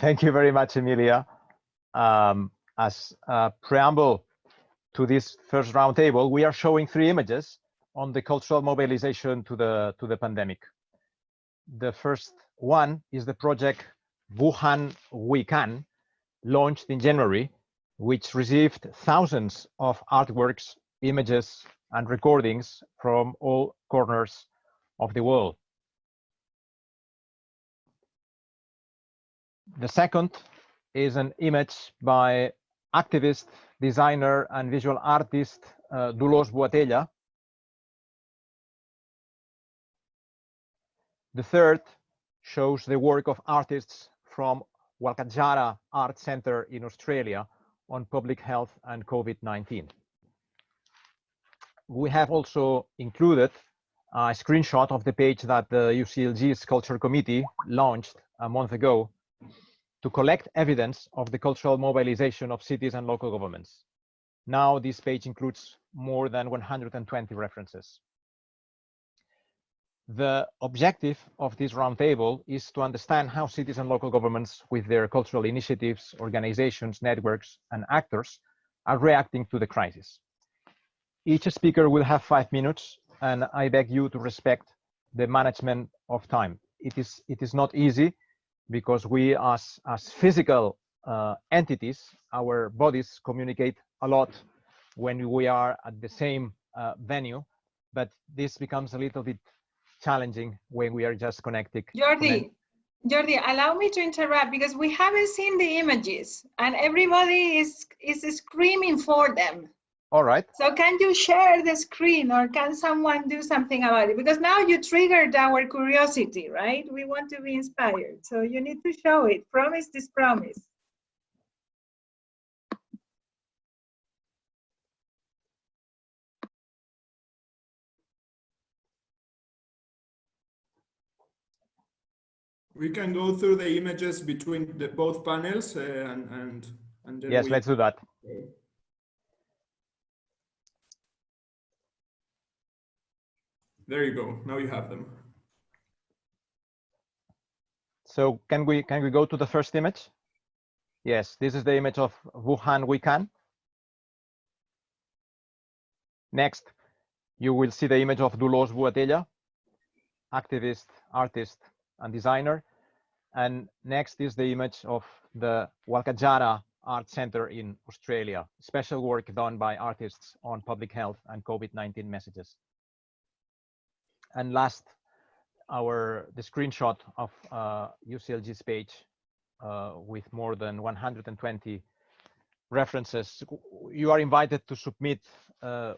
Thank you very much, Emilia. As a preamble to this first roundtable, we are showing 3 images on the cultural mobilization to the pandemic. The first one is the project Wuhan We Can, launched in January, which received thousands of artworks, images, and recordings from all corners of the world. The second is an image by activist, designer, and visual artist Dolors Boatella. The third shows the work of artists from Walkajara Art Center in Australia on public health and COVID-19. We have also included a screenshot of the page that the UCLG's Culture Committee launched a month ago to collect evidence of the cultural mobilization of cities and local governments. Now this page includes more than 120 references. The objective of this roundtable is to understand how cities and local governments, with their cultural initiatives, organizations, networks, and actors, are reacting to the crisis. Each speaker will have 5 minutes, and I beg you to respect the management of time. It is not easy because we, as physical entities, our bodies communicate a lot when we are at the same venue, but this becomes a little bit challenging when we are just connected. Jordi, allow me to interrupt because we haven't seen the images and everybody is screaming for them. All right. So can you share the screen or can someone do something about it? Because now you triggered our curiosity, right? We want to be inspired. So you need to show it. Promise this promise. We can go through the images between both panels and then yes, let's do that. There you go. Now you have them. So can we go to the first image? Yes, this is the image of Wuhan We Can. Next, you will see the image of Dolors Boatella, activist, artist, and designer. And next is the image of the Walkajara Art Center in Australia, special work done by artists on public health and COVID-19 messages. And last, the screenshot of UCLG's page with more than 120 references. You are invited to submit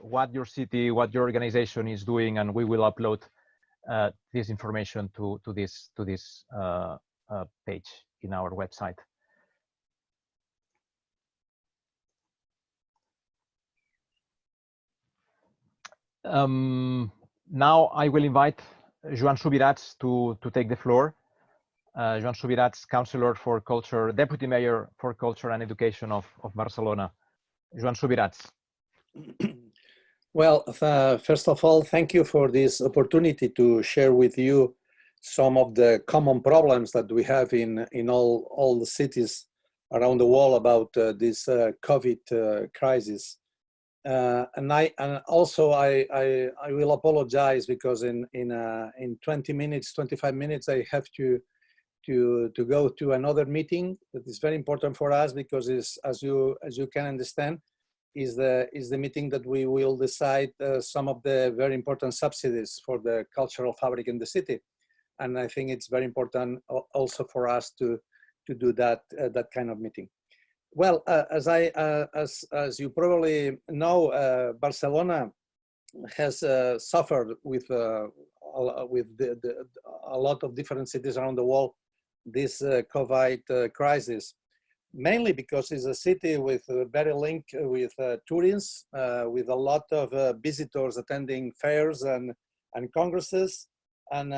what your city, what your organization is doing, and we will upload this information to this page in our website. Now I will invite Joan Subirats to take the floor. Joan Subirats, Councillor for Culture, Deputy Mayor for Culture and Education of Barcelona. Joan Subirats. Well, first of all, thank you for this opportunity to share with you some of the common problems that we have in all the cities around the world about this COVID crisis. And also I will apologize because in 20 minutes, 25 minutes, I have to go to another meeting that is very important for us because as you can understand, is the meeting that we will decide some of the very important subsidies for the cultural fabric in the city. And I think it's very important also for us to do that kind of meeting. Well, as you probably know, Barcelona has suffered with a lot of different cities around the world this COVID crisis, mainly because it's a city with very linked with tourism, with a lot of visitors attending fairs and congresses, and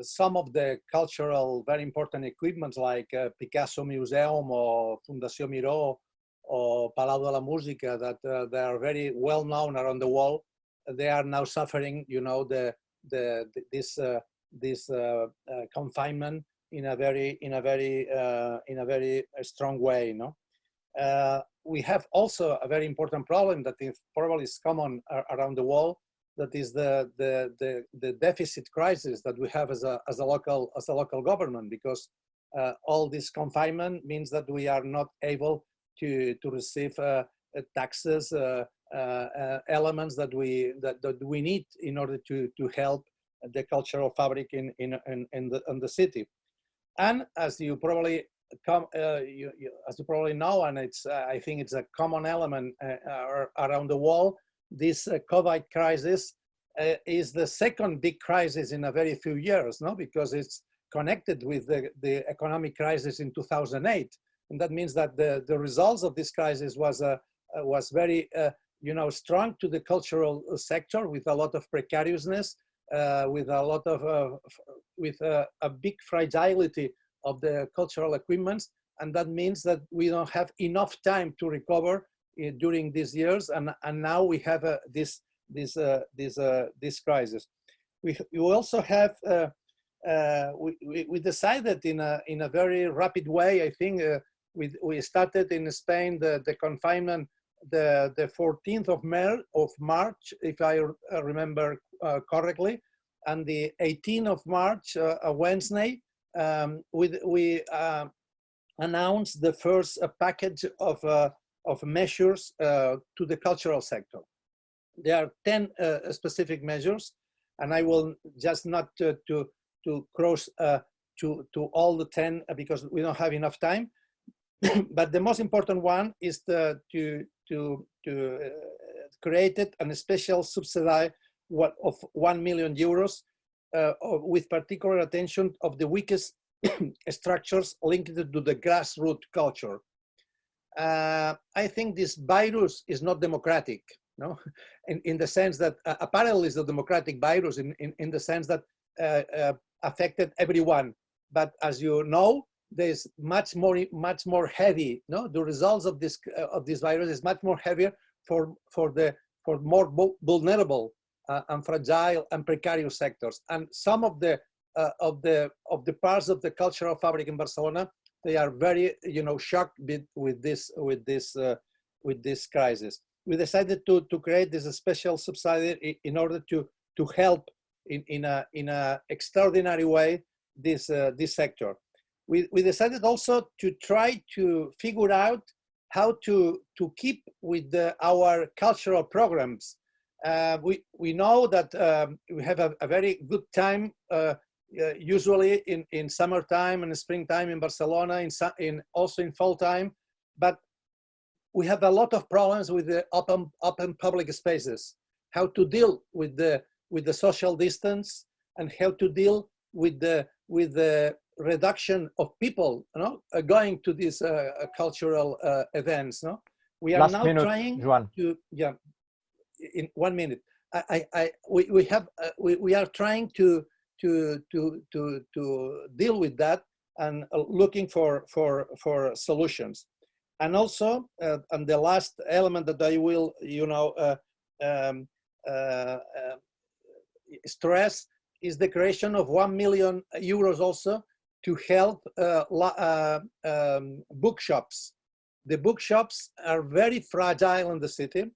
some of the cultural very important equipments like Picasso Museum or Fundació Miró or Palau de la Música that they are very well known around the world. They are now suffering, you know, this confinement in a very strong way. No, we have also a very important problem that is probably common around the world. That is the deficit crisis that we have as a local government, because all this confinement means that we are not able to receive taxes, elements that we need in order to help the cultural fabric in the city. And as you probably know, and it's I think it's a common element around the world, this COVID crisis is the second big crisis in a very few years, no? Because it's connected with the economic crisis in 2008, and that means that the results of this crisis was very strong to the cultural sector, with a lot of precariousness, with a lot of a big fragility of the cultural equipments, and that means that we don't have enough time to recover during these years, and now we have this crisis. We also have we decided in a very rapid way. I think we started in Spain the confinement the 14th of March, if I remember correctly, and the 18th of March, a Wednesday, we announced the first package of measures to the cultural sector. There are 10 specific measures, and I will just not to cross to all the 10 because we don't have enough time. But the most important one is to create a special subsidy of 1 million euros with particular attention of the weakest structures linked to the grassroots culture. I think this virus is not democratic, no, in the sense that apparently it's a democratic virus in the sense that affected everyone. But as you know, there's much more heavy. No, the results of this virus is much more heavier for more vulnerable and fragile and precarious sectors. And some of the parts of the cultural fabric in Barcelona, they are very shocked with this crisis. We decided to create this special subsidy in order to help in a extraordinary way this sector. We decided also to try to figure out how to keep with our cultural programs. We know that we have a very good time usually in summertime and springtime in Barcelona, also in fall time, but we have a lot of problems with the open public spaces. How to deal with the social distance, and how to deal with the reduction of people, going to these cultural events. No, we are now trying to, yeah, in 1 minute. We are trying to deal with that and looking for solutions. And also, and the last element that I will, stress is the creation of 1 million euros also to help bookshops. The bookshops are very fragile in the city,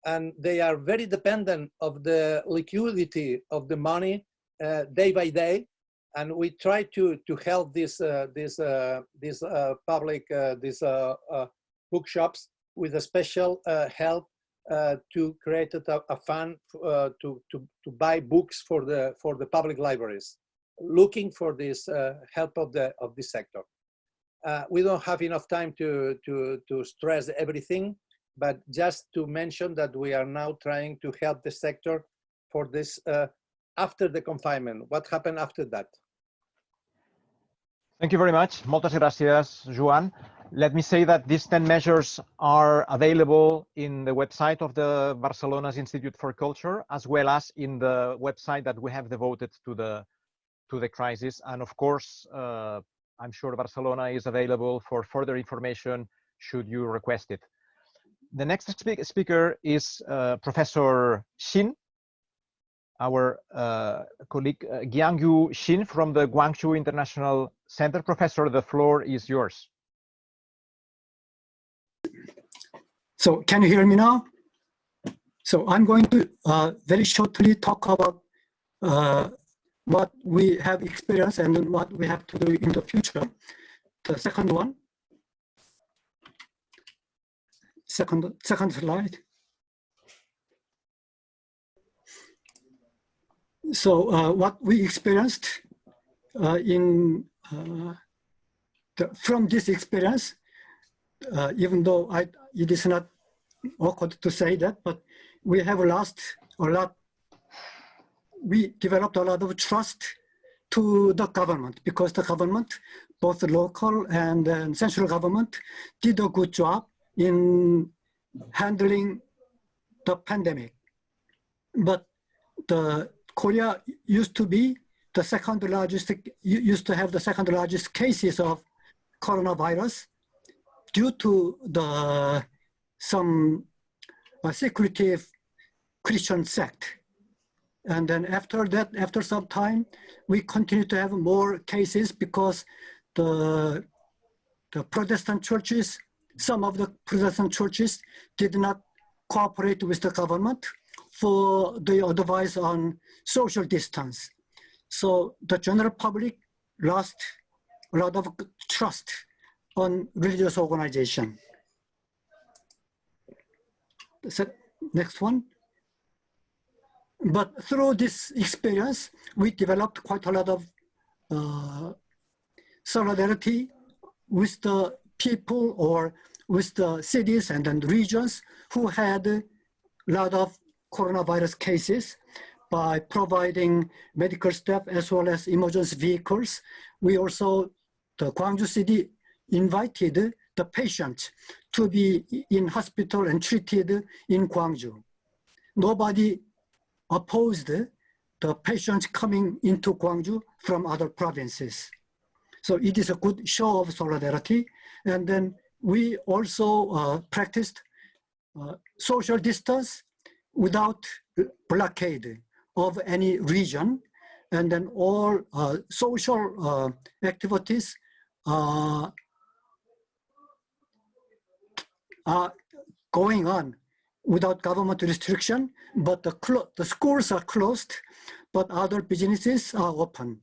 and they are very dependent of the liquidity of the money day by day. And we try to help these public bookshops with a special help to create a fund to buy books for the public libraries, looking for this help of this sector. We don't have enough time to stress everything, but just to mention that we are now trying to help the sector for this after the confinement. What happened after that? Thank you very much. Moltes gràcies, Joan. Let me say that these 10 measures are available in the website of the Barcelona's Institute for Culture, as well as in the website that we have devoted to the crisis. And of course, I'm sure Barcelona is available for further information should you request it. The next speaker is Professor Xin, our colleague Guangyu Xin from the Guangzhou International Center Professor, the floor is yours. So can you hear me now? So I'm going to very shortly talk about what we have experienced and what we have to do in the future. The second one, second slide. So what we experienced from this experience, even though it is not awkward to say that, but we have lost a lot. We developed a lot of trust to the government because the government, both the local and central government, did a good job in handling the pandemic. But Korea used to be the second largest, used to have the second largest cases of coronavirus due to some secretive Christian sect. And then after that, after some time, we continue to have more cases because the Protestant churches, some of the Protestant churches did not cooperate with the government for the advice on social distance. So the general public lost a lot of trust on religious organization. Next one. But through this experience, we developed quite a lot of solidarity with the people or with the cities and then regions who had a lot of coronavirus cases by providing medical staff as well as emergency vehicles. We also, the Gwangju city invited the patients to be in hospital and treated in Gwangju. Nobody opposed the patients coming into Gwangju from other provinces. So it is a good show of solidarity. And then we also practiced social distance without blockade of any region. And then all social activities are going on without government restriction, but the schools are closed, but other businesses are open.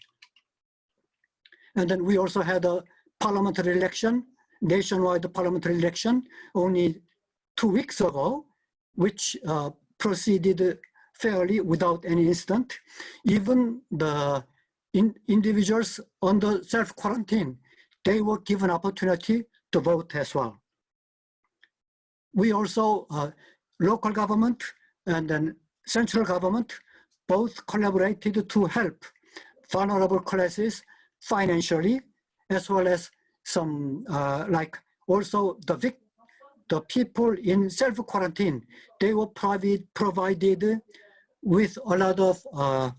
And then we also had a parliamentary election, nationwide parliamentary election, only 2 weeks ago, which proceeded fairly without any incident. Even the individuals under self-quarantine, they were given opportunity to vote as well. We also, local government and then central government both collaborated to help vulnerable classes financially, as well as some like also the people in self-quarantine, they were provided with a lot of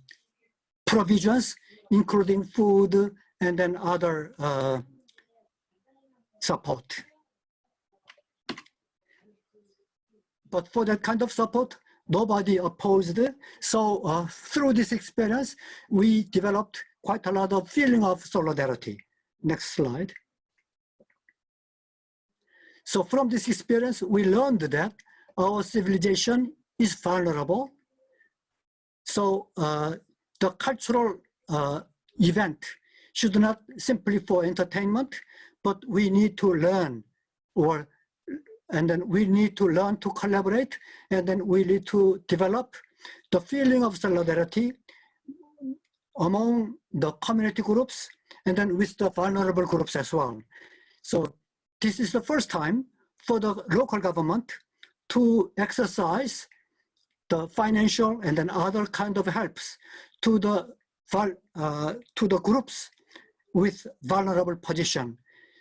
provisions, including food and then other support. But for that kind of support, nobody opposed it. So through this experience, we developed quite a lot of feeling of solidarity. Next slide. So from this experience, we learned that our civilization is vulnerable. So the cultural event should not simply for entertainment, but we need to learn and then we need to learn to collaborate, and then we need to develop the feeling of solidarity among the community groups and then with the vulnerable groups as well. So this is the first time for the local government to exercise the financial and then other kind of helps to the groups with vulnerable position.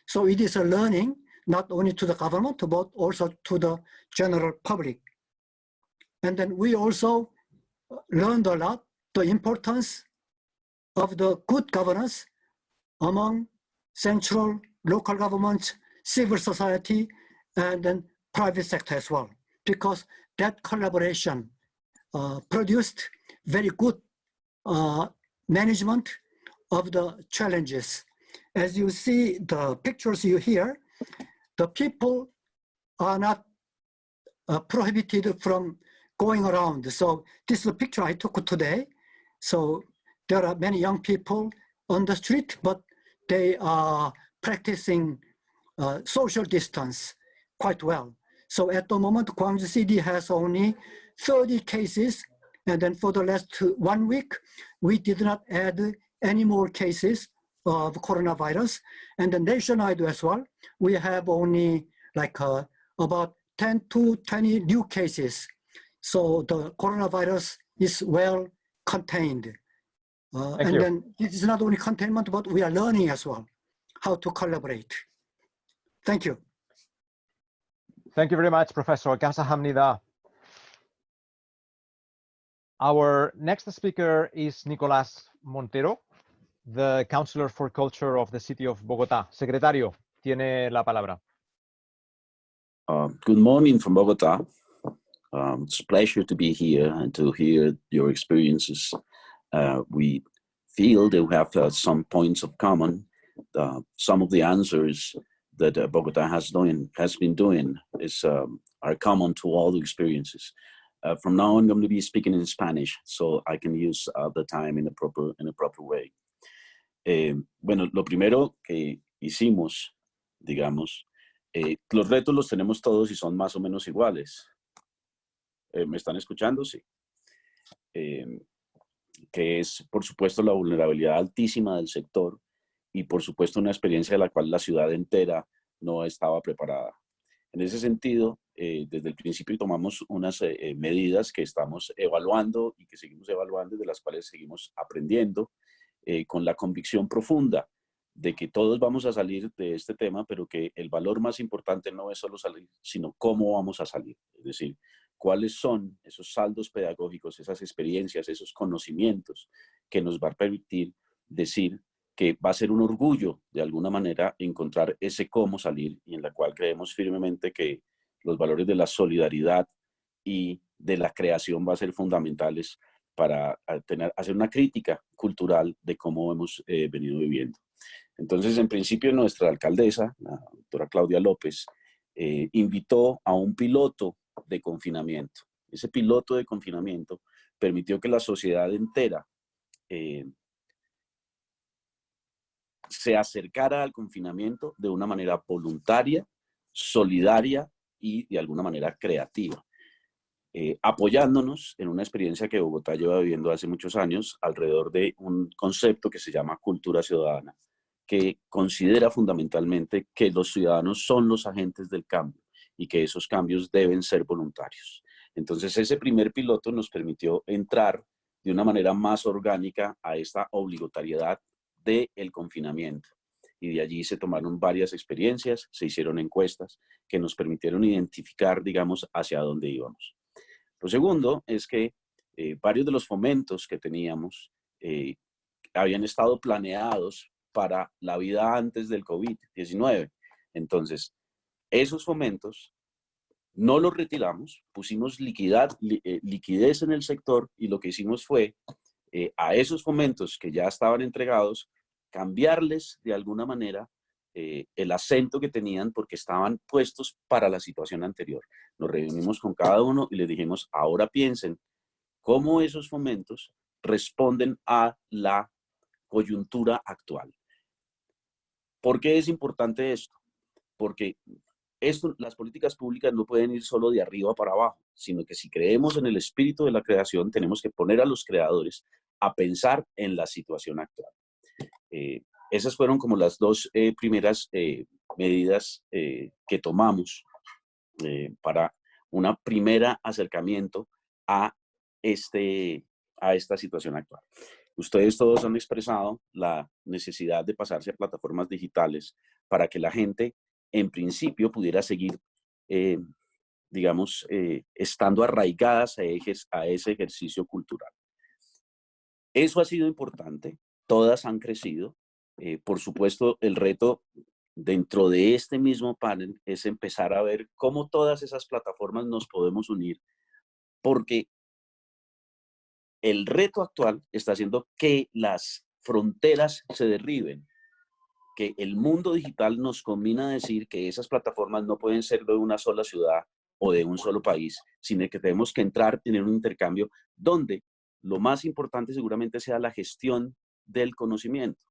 So it is a learning not only to the government, but also to the general public. And then we also learned a lot the importance of the good governance among central, local governments, civil society, and then private sector as well, because that collaboration produced very good management of the challenges. as you see the pictures you hear, the people are not prohibited from going around. So this is a picture I took today. So there are many young people on the street, but they are practicing social distance quite well. So at the moment, Gwangju City has only 30 cases. And then for the last 1 week, we did not add any more cases of coronavirus. And then nationwide as well, we have only like about 10 to 20 new cases. So the coronavirus is well contained. And then it is not only containment, but we are learning as well how to collaborate. Thank you. Thank you very much, Professor Kamsahamnida. Our next speaker is Nicolás Montero, the Counselor for Culture of the City of Bogotá. Secretario, tiene la palabra. Good morning from Bogotá. It's a pleasure to be here and to hear your experiences. We feel that we have some points of common. Some of the answers that Bogotá has been doing are common to all the experiences. From now on, I'm going to be speaking in Spanish, so I can use the time in a proper way. Bueno, lo primero que hicimos, digamos, los retos los tenemos todos y son más o menos iguales. ¿Me están escuchando? Sí. Que es, por supuesto, la vulnerabilidad altísima del sector y, por supuesto, una experiencia de la cual la ciudad entera no estaba preparada. En ese sentido, desde el principio tomamos unas medidas que estamos evaluando y que seguimos evaluando y de las cuales seguimos aprendiendo con la convicción profunda de que todos vamos a salir de este tema, pero que el valor más importante no es solo salir, sino cómo vamos a salir. Es decir, cuáles son esos saldos pedagógicos, esas experiencias, esos conocimientos que nos va a permitir decir que va a ser un orgullo, de alguna manera, encontrar ese cómo salir y en la cual creemos firmemente que los valores de la solidaridad y de la creación van a ser fundamentales para hacer una crítica cultural de cómo hemos venido viviendo. Entonces, en principio, nuestra alcaldesa, la doctora Claudia López, invitó a un piloto de confinamiento. Ese piloto de confinamiento permitió que la sociedad entera se acercara al confinamiento de una manera voluntaria, solidaria y de alguna manera creativa, apoyándonos en una experiencia que Bogotá lleva viviendo hace muchos años alrededor de un concepto que se llama cultura ciudadana, que considera fundamentalmente que los ciudadanos son los agentes del cambio y que esos cambios deben ser voluntarios. Entonces ese primer piloto nos permitió entrar de una manera más orgánica a esta obligatoriedad del confinamiento. Y de allí se tomaron varias experiencias, se hicieron encuestas que nos permitieron identificar, digamos, hacia dónde íbamos. Lo segundo es que varios de los fomentos que teníamos habían estado planeados para la vida antes del COVID-19. Entonces, esos fomentos no los retiramos, pusimos liquidez en el sector y lo que hicimos fue a esos fomentos que ya estaban entregados, cambiarles de alguna manera el acento que tenían porque estaban puestos para la situación anterior. Nos reunimos con cada uno y les dijimos, ahora piensen cómo esos fomentos responden a la coyuntura actual. ¿Por qué es importante esto? Porque las políticas públicas no pueden ir solo de arriba para abajo, sino que si creemos en el espíritu de la creación, tenemos que poner a los creadores a pensar en la situación actual. Esas fueron como las dos primeras medidas que tomamos para un primer acercamiento a esta situación actual. Ustedes todos han expresado la necesidad de pasarse a plataformas digitales para que la gente, en principio, pudiera seguir, digamos, estando arraigadas a ese ejercicio cultural. Eso ha sido importante, todas han crecido. Por supuesto, el reto dentro de este mismo panel es empezar a ver cómo todas esas plataformas nos podemos unir, porque el reto actual está haciendo que las fronteras se derriben. que el mundo digital nos combina a decir que esas plataformas no pueden ser de una sola ciudad o de un solo país, sino que tenemos que entrar en un intercambio donde lo más importante seguramente sea la gestión del conocimiento.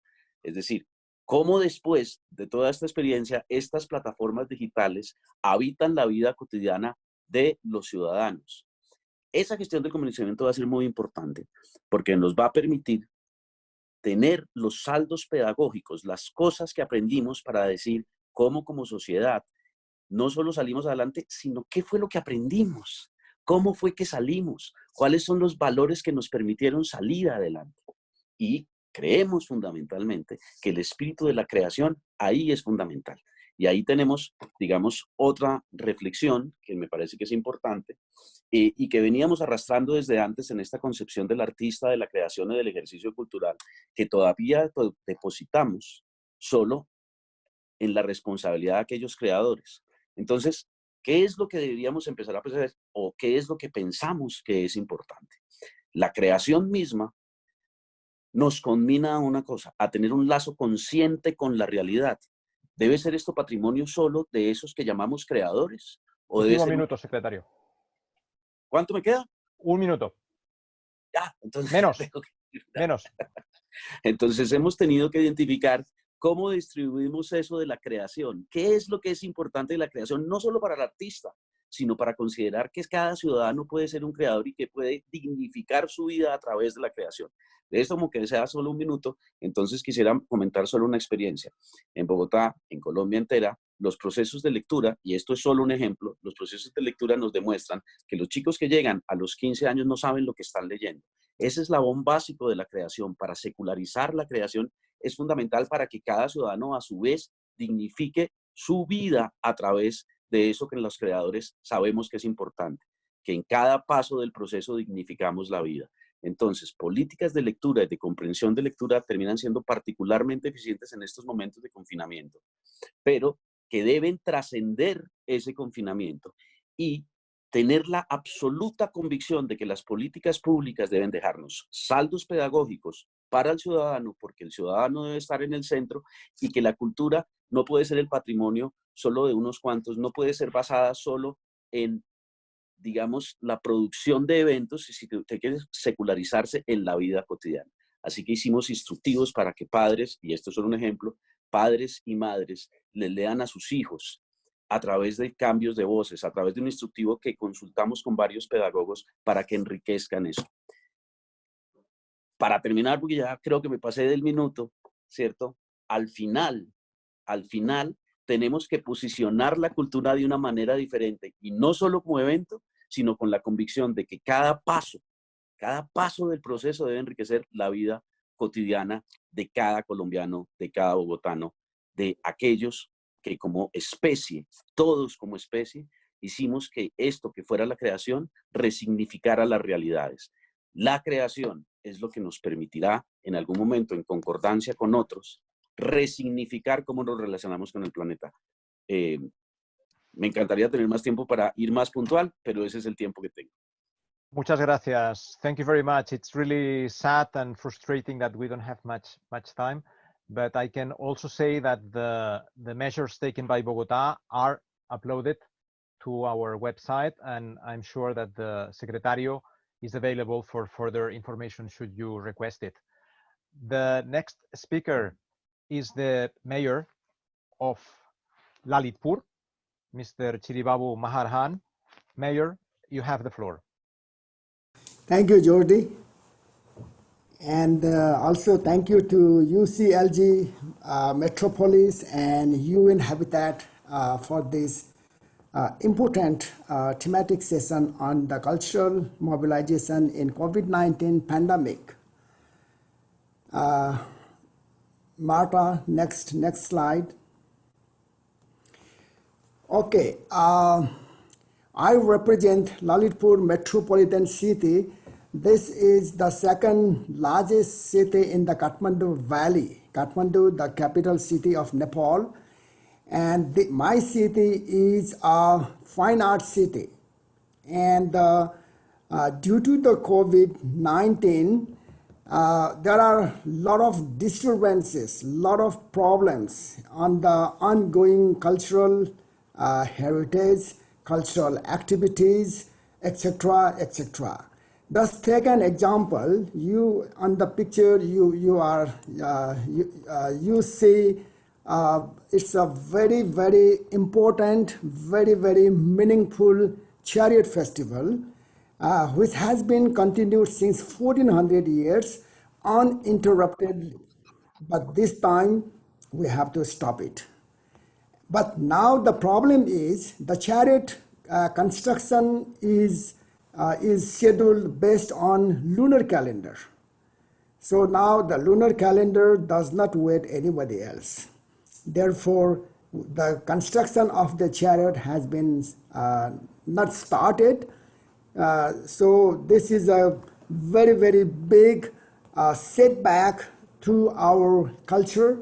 Es decir, cómo después de toda esta experiencia, estas plataformas digitales habitan la vida cotidiana de los ciudadanos. Esa gestión del conocimiento va a ser muy importante porque nos va a permitir tener los saldos pedagógicos, las cosas que aprendimos para decir cómo como sociedad no solo salimos adelante, sino qué fue lo que aprendimos, cómo fue que salimos, cuáles son los valores que nos permitieron salir adelante. Y creemos fundamentalmente que el espíritu de la creación ahí es fundamental. Y ahí tenemos, digamos, otra reflexión que me parece que es importante y que veníamos arrastrando desde antes en esta concepción del artista, de la creación y del ejercicio cultural, que todavía depositamos solo en la responsabilidad de aquellos creadores. Entonces, ¿qué es lo que deberíamos empezar a pensar o qué es lo que pensamos que es importante? La creación misma nos conmina a una cosa, a tener un lazo consciente con la realidad. ¿Debe ser esto patrimonio solo de esos que llamamos creadores? ¿O debe Último ser minuto, secretario. ¿Cuánto me queda? 1 minuto. Ya, entonces Menos. tengo que... Menos. Entonces hemos tenido que identificar cómo distribuimos eso de la creación. ¿Qué es lo que es importante de la creación? No solo para el artista, sino para considerar que cada ciudadano puede ser un creador y que puede dignificar su vida a través de la creación. De esto, como que sea solo 1 minuto, entonces quisiera comentar solo una experiencia. En Bogotá, en Colombia entera, los procesos de lectura, y esto es solo un ejemplo, los procesos de lectura nos demuestran que los chicos que llegan a los 15 años no saben lo que están leyendo. Ese eslabón básico de la creación, para secularizar la creación, es fundamental para que cada ciudadano a su vez dignifique su vida a través de eso que los creadores sabemos que es importante, que en cada paso del proceso dignificamos la vida. Entonces, políticas de lectura y de comprensión de lectura terminan siendo particularmente eficientes en estos momentos de confinamiento, pero que deben trascender ese confinamiento y tener la absoluta convicción de que las políticas públicas deben dejarnos saldos pedagógicos para el ciudadano, porque el ciudadano debe estar en el centro, y que la cultura no puede ser el patrimonio solo de unos cuantos, no puede ser basada solo en, digamos, la producción de eventos, y si usted quiere secularizarse en la vida cotidiana. Así que hicimos instructivos para que padres, y esto es solo un ejemplo, padres y madres les lean a sus hijos a través de cambios de voces, a través de un instructivo que consultamos con varios pedagogos para que enriquezcan eso. Para terminar, porque ya creo que me pasé del minuto, ¿cierto? Al final, tenemos que posicionar la cultura de una manera diferente, y no solo como evento, sino con la convicción de que cada paso del proceso debe enriquecer la vida cotidiana de cada colombiano, de cada bogotano, de aquellos que como especie, todos como especie, hicimos que esto que fuera la creación resignificara las realidades. La creación es lo que nos permitirá en algún momento, en concordancia con otros, resignificar cómo nos relacionamos con el planeta. Me encantaría tener más tiempo para ir más puntual, pero ese es el tiempo que tengo. Muchas gracias. Thank you very much. It's really sad and frustrating that we don't have much time, but I can also say that the measures taken by Bogotá are uploaded to our website, and I'm sure that the Secretario is available for further information should you request it. The next speaker is the mayor of Lalitpur, Mr. Chiribabu Maharhan. Mayor, you have the floor. Thank you, Jordi. And also thank you to UCLG, Metropolis, and UN Habitat for this important thematic session on the cultural mobilization in COVID-19 pandemic. Marta, next slide. Okay, I represent Lalitpur Metropolitan City. This is the second largest city in the Kathmandu Valley. Kathmandu, the capital city of Nepal. And my city is a fine arts city. And due to the COVID-19, there are a lot of disturbances, lot of problems on the ongoing cultural heritage, cultural activities, etc., etc. Just take an example. You on the picture, you see it's a very, very important, very, very meaningful chariot festival, which has been continued since 1400 years uninterrupted. But this time we have to stop it. But now the problem is the chariot construction is scheduled based on lunar calendar. So now the lunar calendar does not wait anybody else. Therefore, the construction of the chariot has been not started. So this is a very, very big setback to our culture,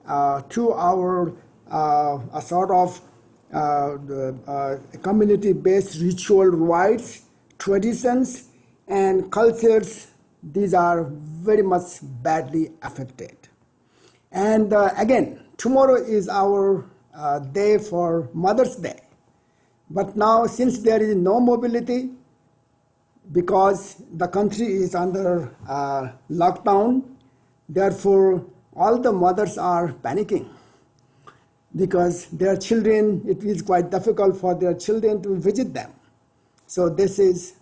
to our a sort of community-based ritual rites, traditions, and cultures. These are very much badly affected. And again, tomorrow is our day for Mother's Day. But now, since there is no mobility, because the country is under lockdown, therefore all the mothers are panicking because their children, it is quite difficult for their children to visit them. So this is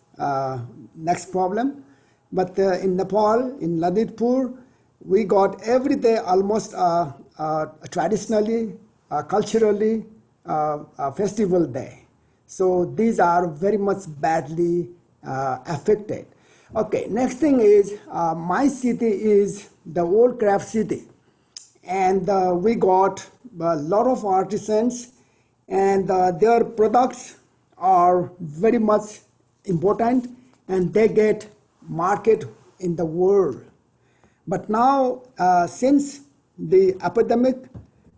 next problem. But in Nepal, in Lalitpur, we got every day almost traditionally, culturally festival day. So these are very much badly affected. Okay, next thing is my city is the old craft city, and we got a lot of artisans, and their products are very much important, and they get market in the world. But now, since the epidemic,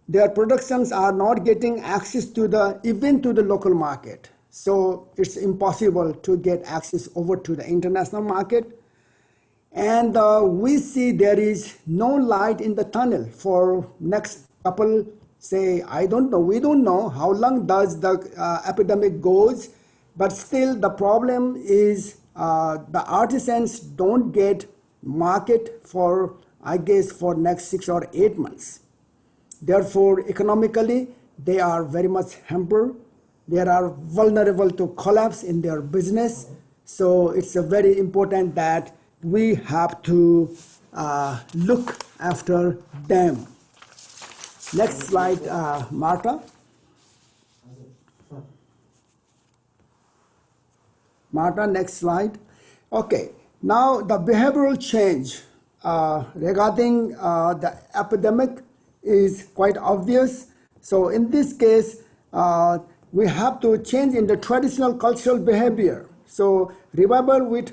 their productions are not getting access to even to the local market. So it's impossible to get access over to the international market. And we see there is no light in the tunnel for next couple, say, I don't know, we don't know how long does the epidemic goes, but still the problem is the artisans don't get market for, I guess, for next 6 or 8 months. Therefore, economically, they are very much hampered. They are vulnerable to collapse in their business. So it's very important that we have to look after them. Next slide, Marta. Marta, next slide. Okay, now the behavioral change regarding the epidemic is quite obvious. So in this case, we have to change in the traditional cultural behavior. So revival with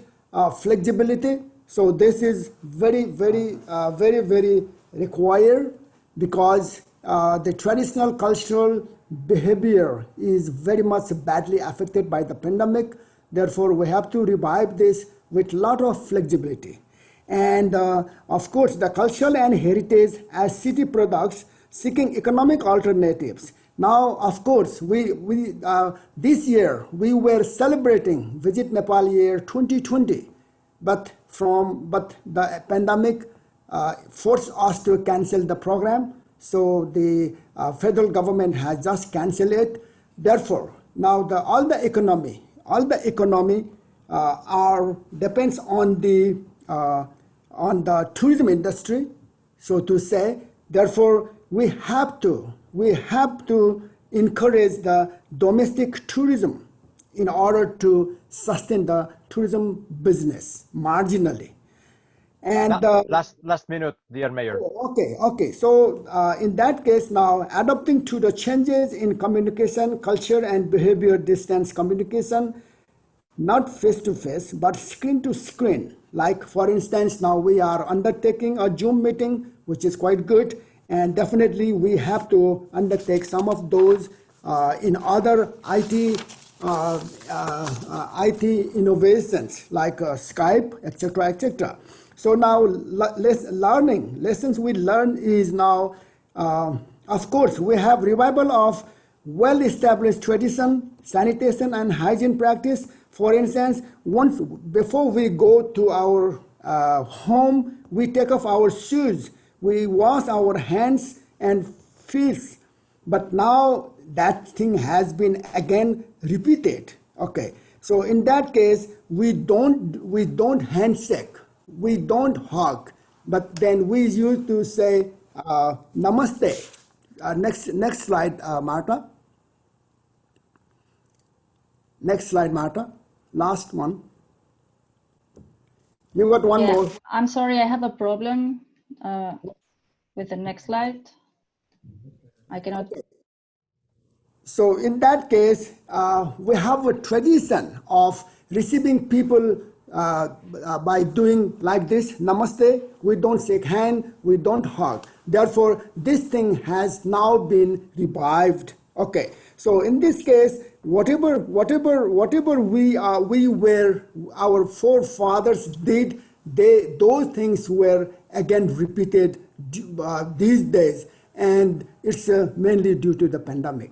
flexibility. So this is very, very required, because the traditional cultural behavior is very much badly affected by the pandemic. Therefore, we have to revive this with a lot of flexibility. And of course, the cultural and heritage as city products seeking economic alternatives. Now, of course, this year we were celebrating Visit Nepal year 2020, but the pandemic forced us to cancel the program. So the federal government has just canceled it. Therefore, now all the economy depends on the tourism industry, so to say. Therefore, we have to encourage the domestic tourism in order to sustain the tourism business marginally. And last minute, dear Mayor. Okay. So in that case, now adapting to the changes in communication, culture, and behavior, distance communication, not face to face, but screen to screen. Like for instance, now we are undertaking a Zoom meeting, which is quite good. And definitely we have to undertake some of those in other IT innovations like Skype, etc., etc. So now lessons we learn is now, of course, we have revival of well-established tradition, sanitation and hygiene practice. For instance, before we go to our home, we take off our shoes, we wash our hands and feet. But now that thing has been again repeated. Okay, so in that case, we don't handshake, we don't hug, but then we used to say namaste. Next slide, Marta. Next slide, Marta. Last one. You got one more. I'm sorry, I have a problem with the next slide. I cannot. So in that case, we have a tradition of receiving people by doing like this, namaste. We don't shake hand, we don't hug. Therefore, this thing has now been revived. Okay, so in this case, whatever we were, our forefathers did, those things were again repeated these days, and it's mainly due to the pandemic.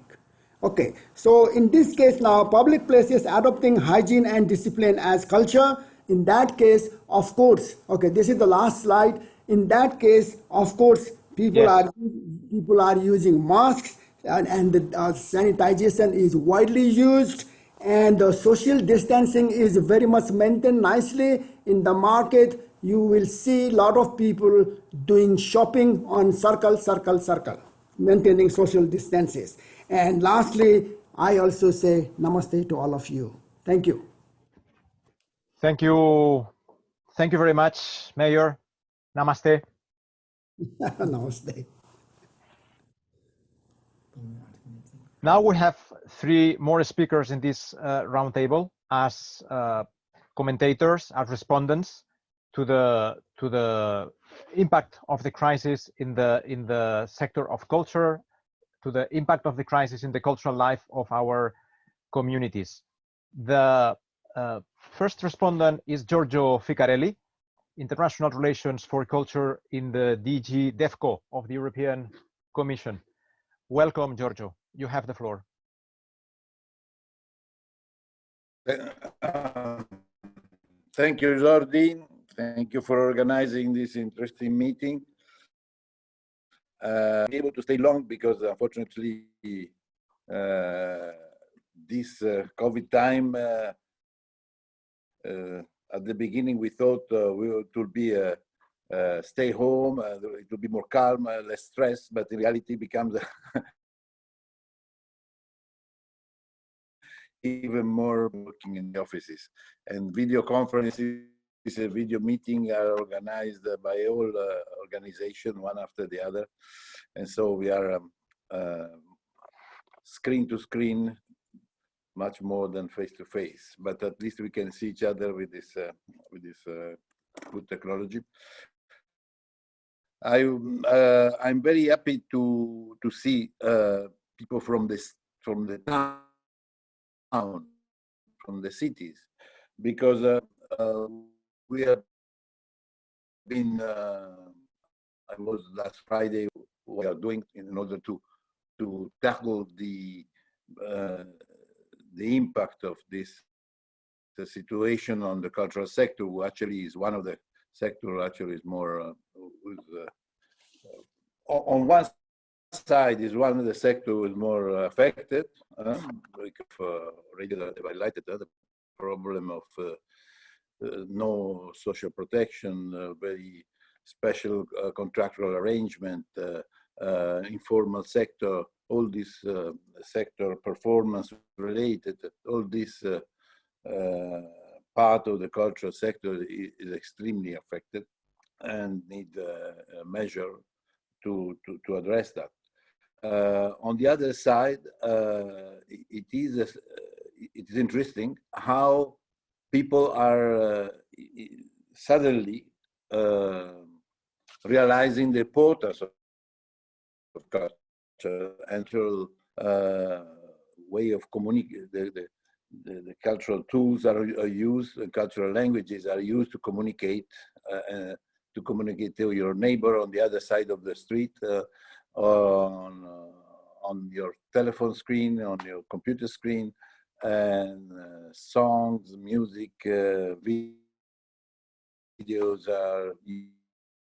Okay, so in this case now, public places adopting hygiene and discipline as culture. In that case, of course, okay, this is the last slide. In that case, of course, people are using masks, and the sanitization is widely used, and the social distancing is very much maintained nicely. In the market, you will see a lot of people doing shopping on circle, maintaining social distances. And lastly, I also say namaste to all of you. Thank you. Thank you. Thank you very much, Mayor. Namaste. Namaste. Now we have 3 more speakers in this roundtable as commentators, as respondents to the impact of the crisis in the sector of culture, to the impact of the crisis in the cultural life of our communities. The first respondent is Giorgio Ficarelli, International Relations for Culture in the DG DEFCO of the European Commission. Welcome, Giorgio. You have the floor. Thank you, Jordi. Thank you for organizing this interesting meeting. I'm able to stay long because unfortunately this COVID time, at the beginning we thought it would be a stay home, it would be more calm, less stress, but in reality it becomes even more working in the offices. And video conferences, a video meeting are organized by all organizations, one after the other. And so we are screen to screen, much more than face to face. But at least we can see each other with this good technology. I'm very happy to see people from the town, from the cities, because we have been. I was last Friday. We are doing in order to tackle the impact of this the situation on the cultural sector, who actually is one of the sector actually is more on one side is one of the sector who is more affected, like already highlighted the problem of no social protection, very special contractual arrangement, informal sector, all this sector performance related, all this part of the cultural sector is extremely affected and need a measure to address that. On the other side, it is interesting how people are suddenly realizing the importance of culture and way of communicating, the cultural tools are used, the cultural languages are used to communicate to your neighbor on the other side of the street, on your telephone screen, on your computer screen, and songs, music, videos are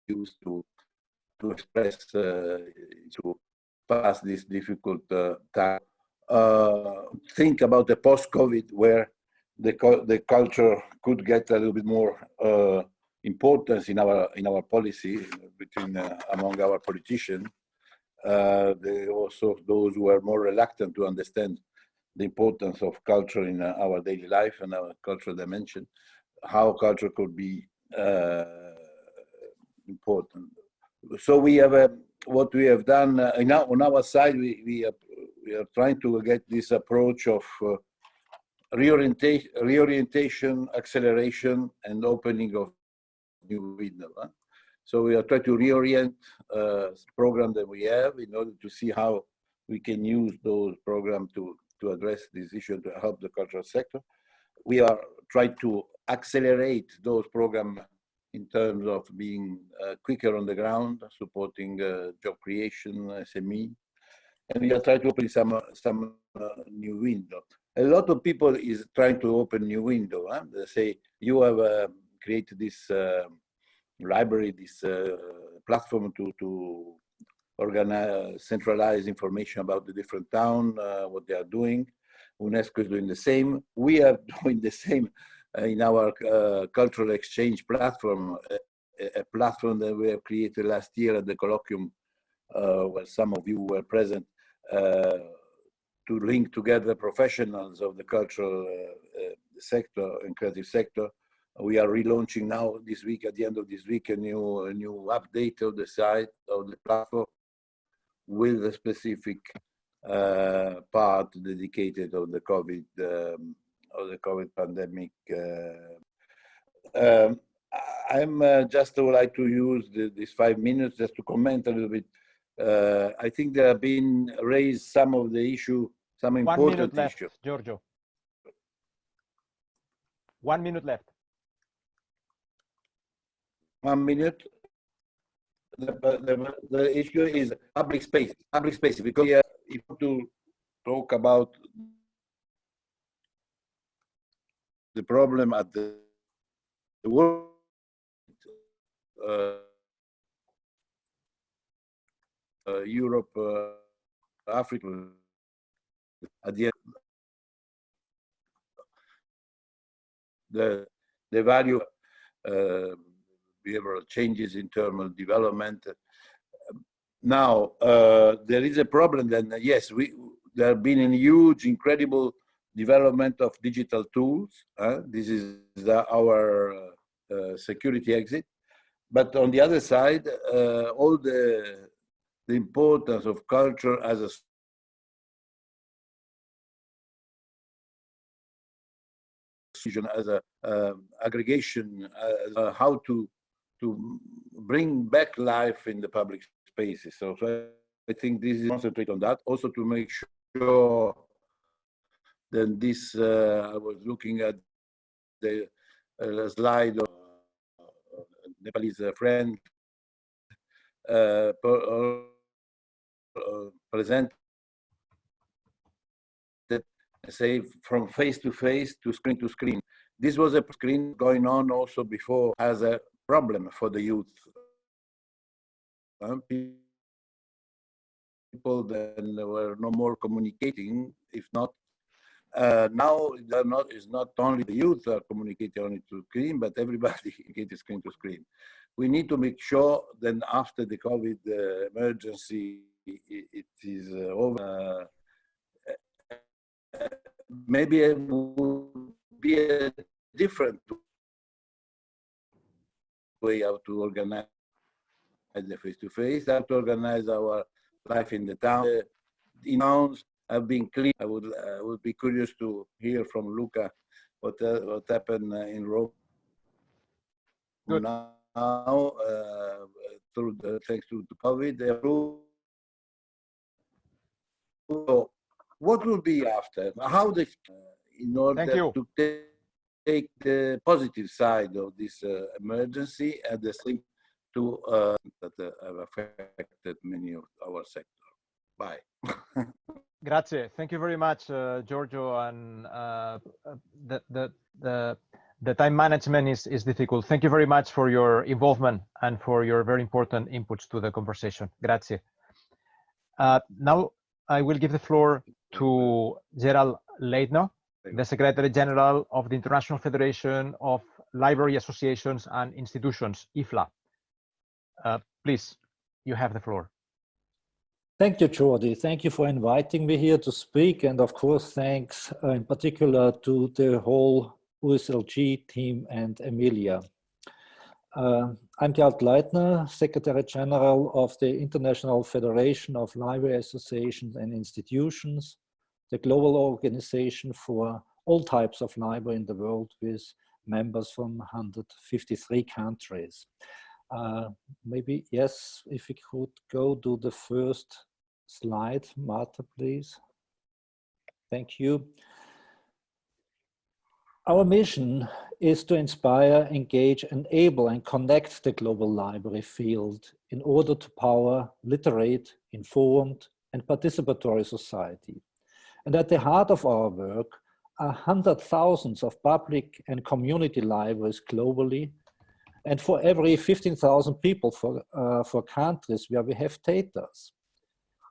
used to express, to pass this difficult time. Think about the post-COVID, where the culture could get a little bit more importance in our policy between among our politicians. There are also those who are more reluctant to understand the importance of culture in our daily life and our cultural dimension, how culture could be important. So we have what we have done on our side. We are trying to get this approach of reorientation, acceleration, and opening of new window. So we are trying to reorient program that we have in order to see how we can use those programs to address this issue, to help the cultural sector. We are trying to accelerate those programs in terms of being quicker on the ground, supporting job creation, SME, and we are trying to open some new window. A lot of people is trying to open new window. They say, you have created this library, this platform to organize, centralize information about the different town, what they are doing. UNESCO is doing the same. We are doing the same in our cultural exchange platform, a platform that we have created last year at the colloquium, where some of you were present, to link together professionals of the cultural sector and creative sector. We are relaunching now this week, at the end of this week, a new update of the site of the platform with a specific part dedicated of the COVID pandemic. I'm just would like to use these 5 minutes just to comment a little bit. I think there have been raised some of the issue, some important 1 minute left, issue. Giorgio. 1 minute left. 1 minute. The issue is public space, because if you want to talk about the problem at the world, Europe, Africa, at the end, the value, behavioral changes in terms of development. Now, there is a problem that, yes, there have been a huge, incredible development of digital tools. This is our security exit. But on the other side, all the importance of culture as a aggregation, how to bring back life in the public spaces. So I think this is concentrate on that, also to make sure that this, I was looking at the slide of Nepalese friend, present that, say, from face to face to screen. This was a screen going on also before as a problem for the youth. People then were no more communicating, if not. Now it's not only the youth are communicating only to screen, but everybody communicates screen to screen. We need to make sure that after the COVID emergency, it is over. Maybe it would be a different way how to organize the face-to-face, how to organize our life in the town. In towns have been clean. I would be curious to hear from Luca what happened in Rome. Good. Now, thanks to COVID. So what will be after? How in order Thank you. to take the positive side of this emergency at the same to that have affected many of our sector. Bye. Grazie. Thank you very much, Giorgio. And the time management is difficult. Thank you very much for your involvement and for your very important inputs to the conversation. Grazie. Now I will give the floor to Gerald Leitner, the Secretary General of the International Federation of Library Associations and Institutions, IFLA. Please, you have the floor. Thank you, Jordi. Thank you for inviting me here to speak. And of course, thanks in particular to the whole USLG team and Emilia. I'm Gerald Leitner, Secretary General of the International Federation of Library Associations and Institutions, the global organization for all types of library in the world with members from 153 countries. Maybe, yes, if we could go to the first slide, Marta, please. Thank you. Our mission is to inspire, engage, enable, and connect the global library field in order to power literate, informed, and participatory society. And at the heart of our work are hundreds of thousands of public and community libraries globally, and for every 15,000 people for countries where we have theaters.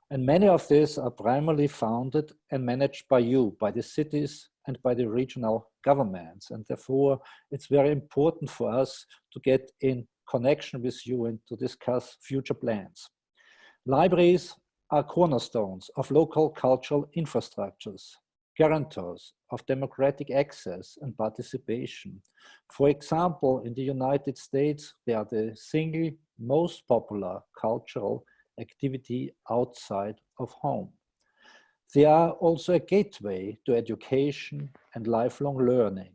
And many of these are primarily founded and managed by you, by the cities and by the regional governments. And therefore, it's very important for us to get in connection with you and to discuss future plans. Libraries are cornerstones of local cultural infrastructures, guarantors of democratic access and participation. For example, in the United States, they are the single most popular cultural activity outside of home. They are also a gateway to education and lifelong learning.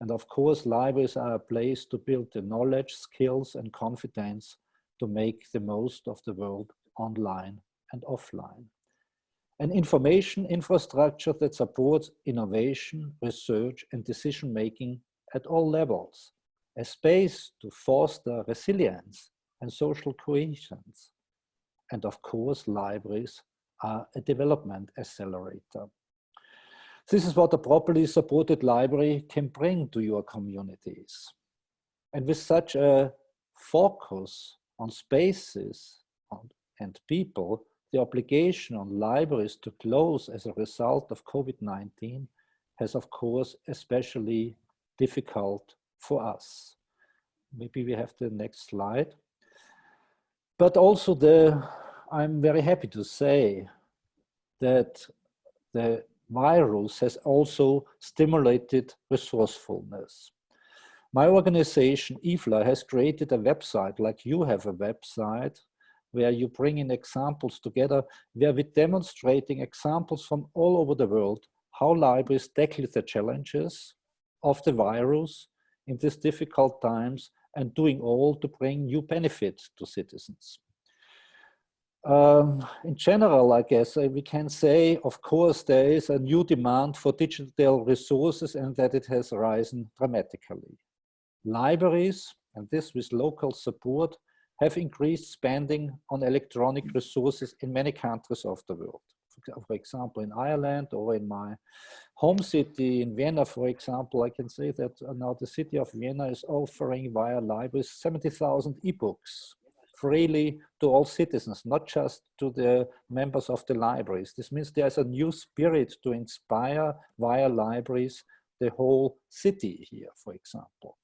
And of course, libraries are a place to build the knowledge, skills, and confidence to make the most of the world online and offline. An information infrastructure that supports innovation, research, and decision-making at all levels. A space to foster resilience and social cohesion. And of course, libraries are a development accelerator. This is what a properly supported library can bring to your communities. And with such a focus on spaces and people, the obligation on libraries to close as a result of COVID-19 has, of course, especially difficult for us. Maybe we have the next slide. But also I'm very happy to say that the virus has also stimulated resourcefulness. My organization, IFLA, has created a website, like you have a website, where you bring in examples together, where we're demonstrating examples from all over the world, how libraries tackle the challenges of the virus in these difficult times and doing all to bring new benefits to citizens. In general, I guess we can say, of course, there is a new demand for digital resources and that it has risen dramatically. Libraries, and this with local support, have increased spending on electronic resources in many countries of the world. For example, in Ireland or in my home city in Vienna, for example, I can say that now the city of Vienna is offering via libraries 70,000 ebooks freely to all citizens, not just to the members of the libraries. This means there's a new spirit to inspire via libraries the whole city here, for example.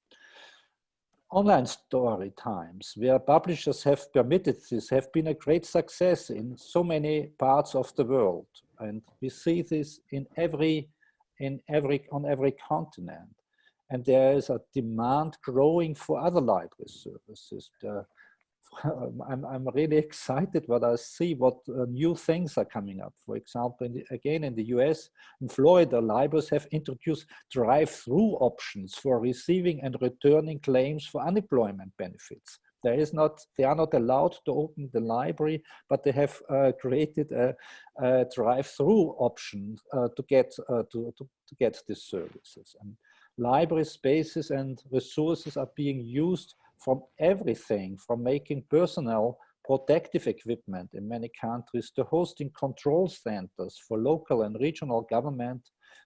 Online story times, where publishers have permitted this, have been a great success in so many parts of the world. And we see this on every continent. And there is a demand growing for other library services. I'm really excited when I see what new things are coming up. For example, again in the US, in Florida, libraries have introduced drive-through options for receiving and returning claims for unemployment benefits. They are not allowed to open the library, but they have created a drive-through option to get these services. And library spaces and resources are being used from everything, from making personnel protective equipment in many countries to hosting control centers for local and regional government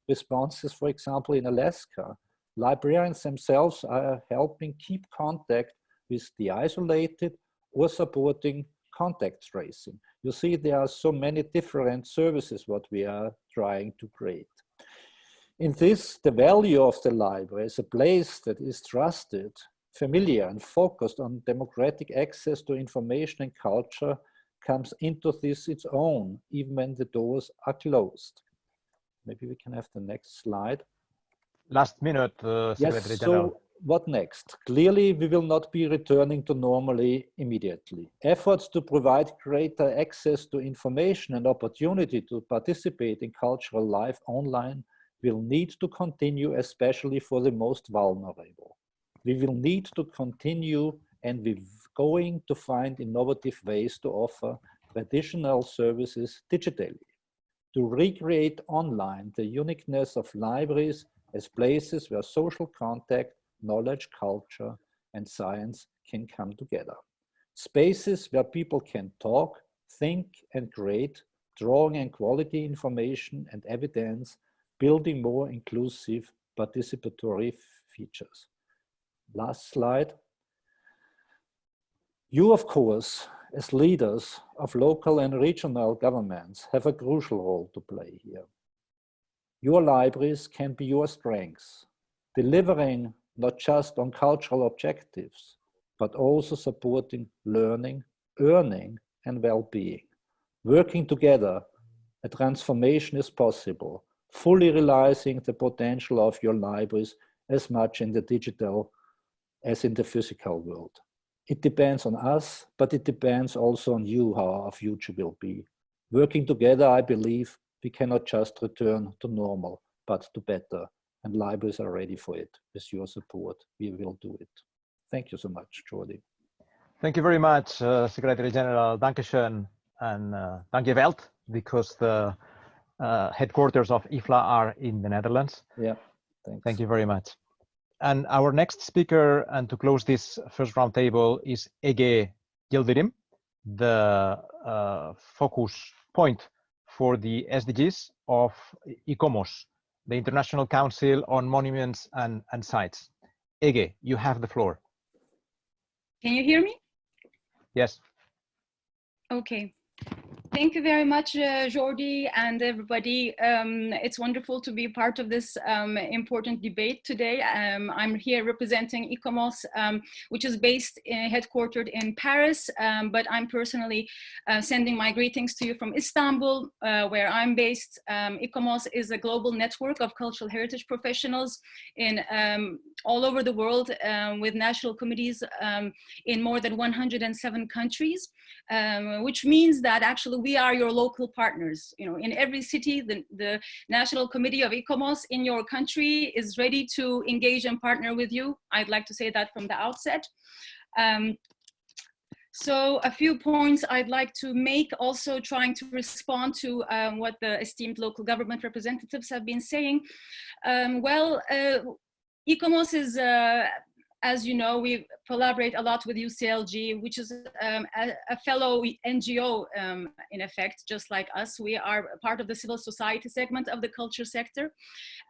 responses, for example, in Alaska. Librarians themselves are helping keep contact with the isolated or supporting contact tracing. You see, there are so many different services what we are trying to create. In this, the value of the library as a place that is trusted, familiar, and focused on democratic access to information and culture comes into this its own, even when the doors are closed. Maybe we can have the next slide. Last minute, Secretary General. So what next? Clearly, we will not be returning to normally immediately. Efforts to provide greater access to information and opportunity to participate in cultural life online will need to continue, especially for the most vulnerable. We will need to continue, and we're going to find innovative ways to offer traditional services digitally, to recreate online the uniqueness of libraries as places where social contact, knowledge, culture, and science can come together. Spaces where people can talk, think, and create, drawing on quality information and evidence, building more inclusive participatory features. Last slide. You, of course, as leaders of local and regional governments, have a crucial role to play here. Your libraries can be your strengths, delivering not just on cultural objectives, but also supporting learning, earning, and well-being. Working together, a transformation is possible, fully realizing the potential of your libraries as much in the digital as in the physical world. It depends on us, but it depends also on you how our future will be. Working together, I believe, we cannot just return to normal, but to better. And libraries are ready for it. With your support, we will do it. Thank you so much, Jordi. Thank you very much, Secretary General. Dankeschön and danke Welt, because the headquarters of IFLA are in the Netherlands. Yeah, thanks. Thank you very much. And our next speaker, and to close this first roundtable, is Ege Yildirim, the focus point for the SDGs of ICOMOS, the International Council on Monuments and Sites. Ege, you have the floor. Can you hear me? Yes. Okay. Thank you very much, Jordi and everybody. It's wonderful to be part of this important debate today. I'm here representing ICOMOS, which is headquartered in Paris, but I'm personally sending my greetings to you from Istanbul, where I'm based. ICOMOS is a global network of cultural heritage professionals in all over the world, with national committees in more than 107 countries, which means that actually we are your local partners. You know, in every city, the National Committee of ICOMOS in your country is ready to engage and partner with you. I'd like to say that from the outset. So a few points I'd like to make, also trying to respond to what the esteemed local government representatives have been saying. ICOMOS is, as you know, we collaborate a lot with UCLG, which is a fellow NGO in effect, just like us. We are part of the civil society segment of the culture sector.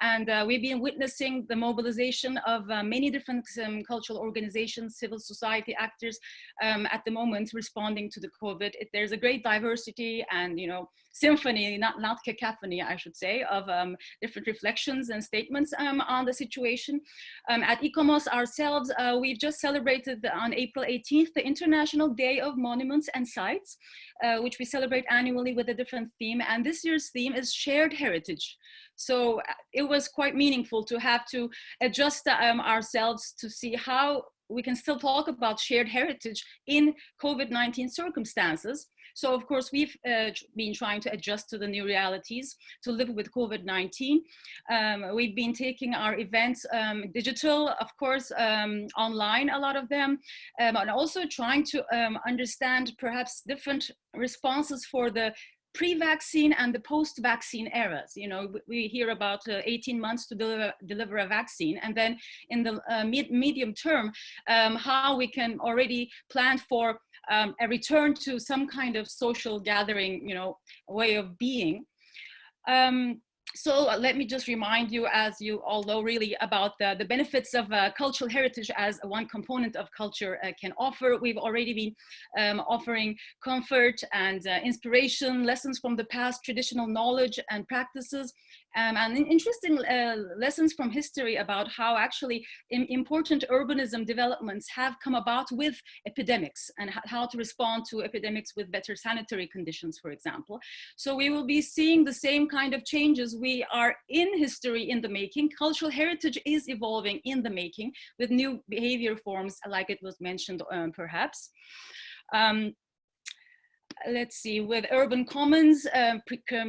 And we've been witnessing the mobilization of many different cultural organizations, civil society actors at the moment responding to the COVID. There's a great diversity and, you know, symphony, not cacophony, I should say, of different reflections and statements on the situation. At ICOMOS ourselves, we've just celebrated on April 18th, the International Day of Monuments and Sites, which we celebrate annually with a different theme. And this year's theme is shared heritage. So it was quite meaningful to have to adjust ourselves to see how we can still talk about shared heritage in COVID-19 circumstances. So of course, we've been trying to adjust to the new realities to live with COVID-19. We've been taking our events digital, of course, online, a lot of them, and also trying to understand perhaps different responses for the pre-vaccine and the post-vaccine eras. You know, we hear about 18 months to deliver a vaccine, and then in the medium term, how we can already plan for a return to some kind of social gathering, you know, way of being. So let me just remind you, as you all know, really about the benefits of cultural heritage as one component of culture can offer. We've already been offering comfort and inspiration, lessons from the past, traditional knowledge and practices, and interesting lessons from history about how actually important urbanism developments have come about with epidemics and how to respond to epidemics with better sanitary conditions, for example. So we will be seeing the same kind of changes. We are in history in the making. Cultural heritage is evolving in the making with new behavior forms, like it was mentioned perhaps. Let's see, with urban commons,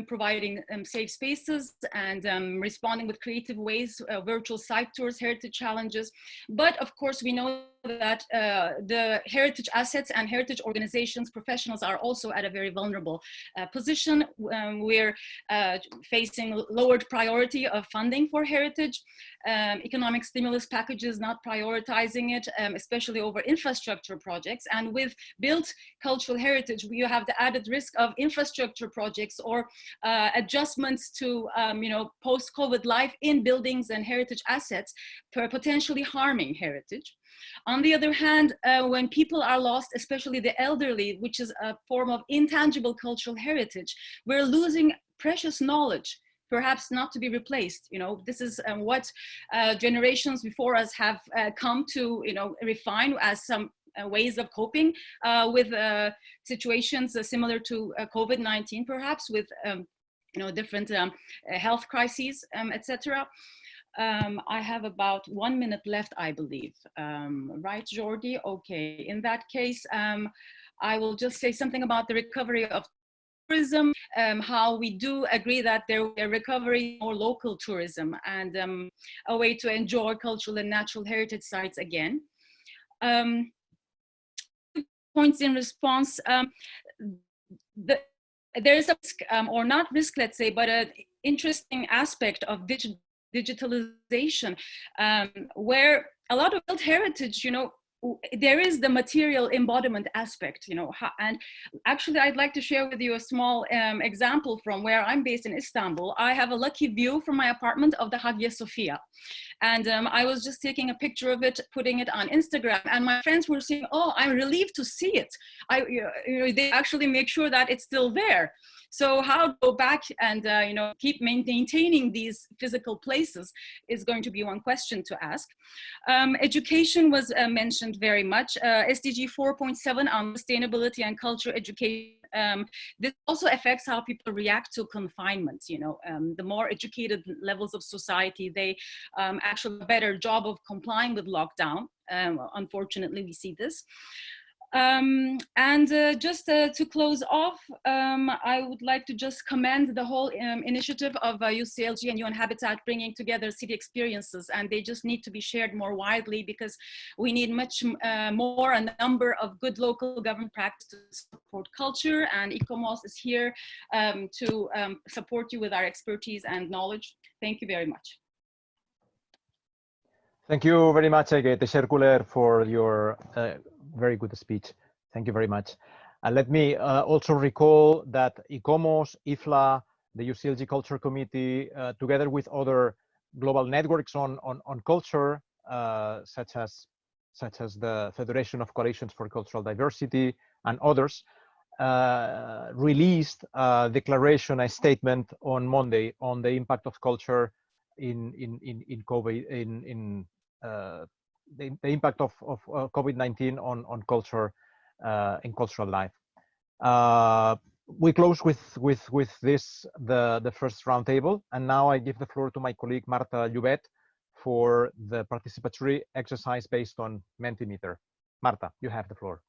providing safe spaces and responding with creative ways, virtual site tours, heritage challenges. But of course, we know that the heritage assets and heritage organizations, professionals are also at a very vulnerable position. We're facing lowered priority of funding for heritage, economic stimulus packages not prioritizing it, especially over infrastructure projects. And with built cultural heritage, you have the added risk of infrastructure projects or adjustments to you know, post-COVID life in buildings and heritage assets, potentially harming heritage. On the other hand, when people are lost, especially the elderly, which is a form of intangible cultural heritage, we're losing precious knowledge, perhaps not to be replaced. You know, this is what generations before us have come to, you know, refine as some ways of coping with situations similar to COVID-19, perhaps with you know, different health crises, etc. I have about 1 minute left, I believe. Right, Jordi? Okay, in that case, I will just say something about the recovery of tourism, how we do agree that there will be a recovery more local tourism and a way to enjoy cultural and natural heritage sites again. Points in response, there is a risk, or not risk, let's say, but an interesting aspect of digitalization, where a lot of built heritage, you know, there is the material embodiment aspect, you know, and actually I'd like to share with you a small example from where I'm based in Istanbul. I have a lucky view from my apartment of the Hagia Sophia. And I was just taking a picture of it, putting it on Instagram, and my friends were saying, oh, I'm relieved to see it. You know, they actually make sure that it's still there. So how to go back and you know, keep maintaining these physical places is going to be one question to ask. Education was mentioned very much. SDG 4.7 on sustainability and culture education. This also affects how people react to confinement. You know, the more educated levels of society, they actually do a better job of complying with lockdown. Unfortunately, we see this. Just to close off, I would like to just commend the whole initiative of UCLG and UN Habitat bringing together city experiences, and they just need to be shared more widely because we need much more a number of good local government practices to support culture, and ICOMOS is here to support you with our expertise and knowledge. Thank you very much. Thank you very much, Ege Teşekkürler, for your very good speech. Thank you very much. And let me also recall that ICOMOS, IFLA, the UCLG Culture Committee, together with other global networks on culture, such as the Federation of Coalitions for Cultural Diversity and others, released a declaration, a statement on Monday on the impact of culture in COVID, the impact of COVID-19 on culture in cultural life. We close with this the first roundtable, and now I give the floor to my colleague Marta Llobet for the participatory exercise based on Mentimeter. Marta, you have the floor.